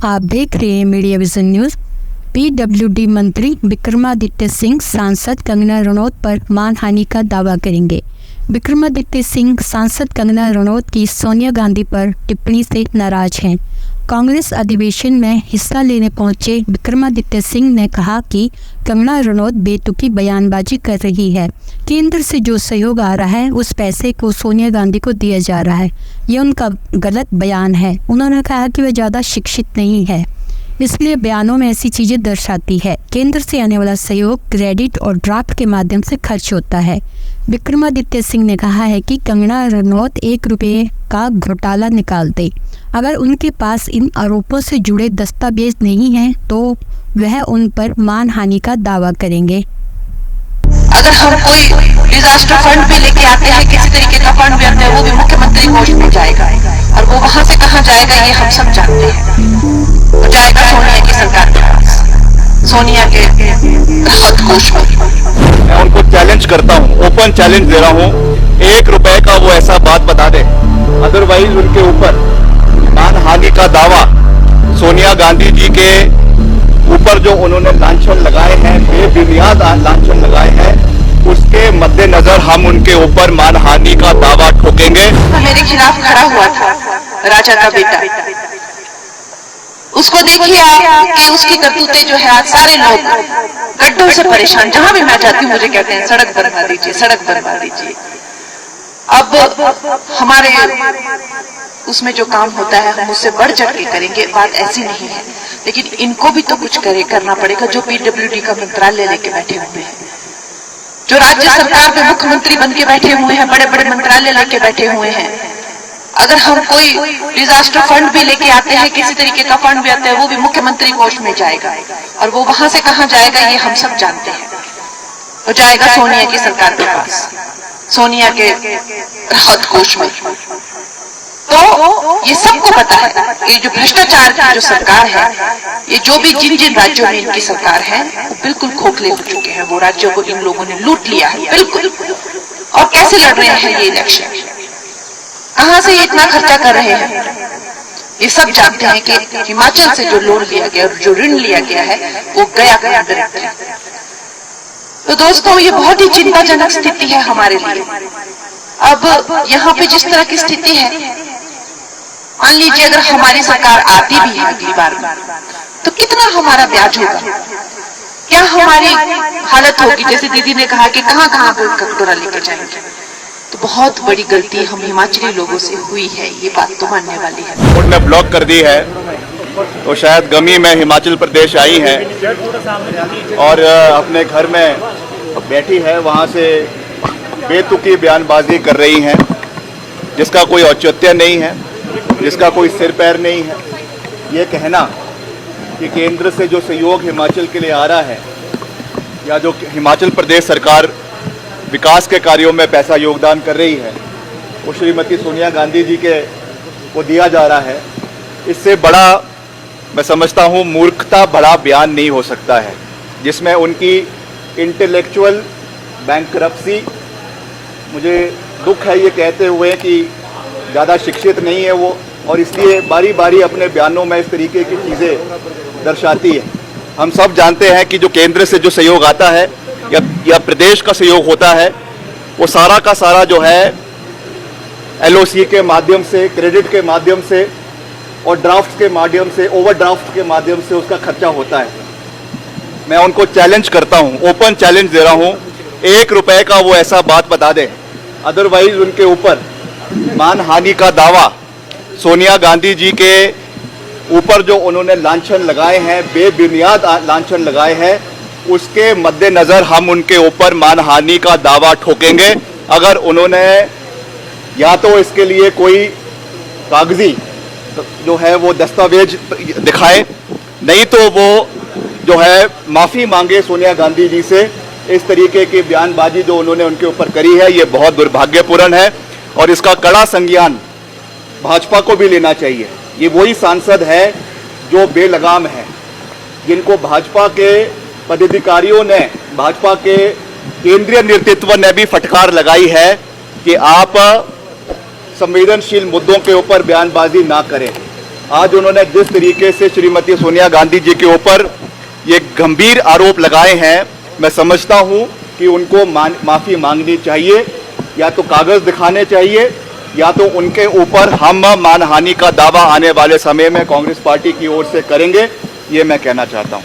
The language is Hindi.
आप देख रहे हैं मीडिया विजन न्यूज। पीडब्ल्यूडी मंत्री विक्रमादित्य सिंह सांसद कंगना रनौत पर मानहानि का दावा करेंगे। विक्रमादित्य सिंह सांसद कंगना रनौत की सोनिया गांधी पर टिप्पणी से नाराज हैं। कांग्रेस अधिवेशन में हिस्सा लेने पहुंचे विक्रमादित्य सिंह ने कहा कि कंगना रनौत बेतुकी बयानबाजी कर रही है। केंद्र से जो सहयोग आ रहा है उस पैसे को सोनिया गांधी को दिया जा रहा है, ये उनका गलत बयान है। उन्होंने कहा कि वह ज़्यादा शिक्षित नहीं है, इसलिए बयानों में ऐसी चीज़ें दर्शाती है। केंद्र से आने वाला सहयोग क्रेडिट और ड्राफ्ट के माध्यम से खर्च होता है। विक्रमादित्य सिंह ने कहा है कि कंगना रनौत 1 रुपये का घोटाला निकाल दे। अगर उनके पास इन आरोपों से जुड़े दस्तावेज नहीं हैं तो वह उन पर मानहानि का दावा करेंगे। अगर हम कोई डिजास्टर फंड भी लेके आते हैं, किसी तरीके का फंड भी आते हैं, वो भी मुख्यमंत्री कोष में जाएगा और वो वहां से कहां जाएगा ये हम सब जानते हैं। वो जाएगा सोनिया की सरकार के पास, सोनिया के राहत कोष में। मैं उनको चैलेंज करता हूँ, ओपन चैलेंज दे रहा हूँ, 1 रुपए का वो ऐसा बात बता दे, अदरवाइज उनके ऊपर मानहानि का दावा सोनिया गांधी जी के ऊपर जो उन्होंने लांछन लगाए हैं, बेबुनियाद लांछन लगाए हैं, उसके मद्देनजर हम उनके ऊपर मानहानि का दावा ठोकेंगे। मेरे खिलाफ खड़ा हुआ था राजा का बेटा, उसको देखिए आप कि उसकी करतूतें जो है आज सारे लोग गड्ढों से परेशान, जहां भी मैं जाती हूँ मुझे कहते हैं सड़क बनवा दीजिए, सड़क बनवा दीजिए। अब हमारे उसमें जो काम होता है हम उससे बढ़ चढ़ के करेंगे, बात ऐसी नहीं है, लेकिन इनको भी तो कुछ करना पड़ेगा। जो पीडब्ल्यूडी का मंत्रालय लेके बैठे हुए हैं, जो राज्य सरकार में मुख्यमंत्री बन के बैठे हुए हैं, बड़े बड़े मंत्रालय लेके बैठे हुए हैं, अगर हम कोई डिजास्टर फंड भी लेके आते हैं, किसी तरीके का फंड भी आता है, वो भी मुख्यमंत्री कोष में जाएगा और वो वहां से कहां जाएगा ये हम सब जानते हैं। वो जाएगा सोनिया की सरकार के पास, सोनिया के राहत कोष में। तो ये सबको पता है, ये जो भ्रष्टाचार की जो सरकार है, ये जो भी जिन राज्यों में इनकी सरकार है वो बिल्कुल खोखले हो चुके हैं। वो राज्यों को इन लोगों ने लूट लिया है बिल्कुल। और कैसे लड़ रहे हैं ये इलेक्शन, कहां से ये इतना खर्चा कर रहे हैं, ये सब जानते हैं कि हिमाचल से जो लोन लिया गया, जो ऋण लिया गया है, वो गया कहां डायरेक्ट। तो दोस्तों ये बहुत ही चिंताजनक स्थिति है हमारे लिए। अब यहाँ पे जिस तरह की स्थिति है, मान लीजिए अगर हमारी सरकार आती भी है अगली बार में, तो कितना हमारा ब्याज होगा, क्या हमारी हालत होगी। जैसे दीदी ने कहा कि कहां कहां पर कटोरा लेकर जाएंगे, तो बहुत बड़ी गलती हम हिमाचली लोगों से हुई है, ये बात तो मानने वाली है। कोर्ट ने ब्लॉक कर दी है, तो शायद गमी में हिमाचल प्रदेश आई है और अपने घर में बैठी है, वहाँ से बेतुकी बयानबाजी कर रही हैं, जिसका कोई औचित्य नहीं है, जिसका कोई सिर पैर नहीं है। ये कहना कि केंद्र से जो सहयोग हिमाचल के लिए आ रहा है, या जो हिमाचल प्रदेश सरकार विकास के कार्यों में पैसा योगदान कर रही है, वो श्रीमती सोनिया गांधी जी के को दिया जा रहा है, इससे बड़ा मैं समझता हूँ मूर्खता बड़ा बयान नहीं हो सकता है, जिसमें उनकी इंटेलेक्चुअल बैंकरप्सी, मुझे दुख है ये कहते हुए कि ज़्यादा शिक्षित नहीं है वो, और इसलिए बारी बारी अपने बयानों में इस तरीके की चीज़ें दर्शाती है। हम सब जानते हैं कि जो केंद्र से जो सहयोग आता है या प्रदेश का सहयोग होता है, वो सारा का सारा जो है LOC के माध्यम से, क्रेडिट के माध्यम से और ड्राफ्ट के माध्यम से, ओवरड्राफ्ट के माध्यम से उसका खर्चा होता है। मैं उनको चैलेंज करता हूँ, ओपन चैलेंज दे रहा हूँ, 1 रुपए का वो ऐसा बात बता दे, अदरवाइज उनके ऊपर मानहानि का दावा सोनिया गांधी जी के ऊपर जो उन्होंने लांछन लगाए हैं, बेबुनियाद लांछन लगाए हैं, उसके मद्देनजर हम उनके ऊपर मानहानि का दावा ठोकेंगे। अगर उन्होंने या तो इसके लिए कोई कागजी जो है वो दस्तावेज दिखाए, नहीं तो वो जो है माफ़ी मांगे सोनिया गांधी जी से। इस तरीके की बयानबाजी जो उन्होंने उनके ऊपर करी है, ये बहुत दुर्भाग्यपूर्ण है और इसका कड़ा संज्ञान भाजपा को भी लेना चाहिए। ये वही सांसद है जो बेलगाम है, जिनको भाजपा के पदाधिकारियों ने, भाजपा के केंद्रीय नेतृत्व ने भी फटकार लगाई है कि आप संवेदनशील मुद्दों के ऊपर बयानबाजी ना करें। आज उन्होंने जिस तरीके से श्रीमती सोनिया गांधी जी के ऊपर ये गंभीर आरोप लगाए हैं, मैं समझता हूं कि उनको माफी मांगनी चाहिए, या तो कागज दिखाने चाहिए या तो उनके ऊपर हम मानहानि का दावा आने वाले समय में कांग्रेस पार्टी की ओर से करेंगे, ये मैं कहना चाहता हूं।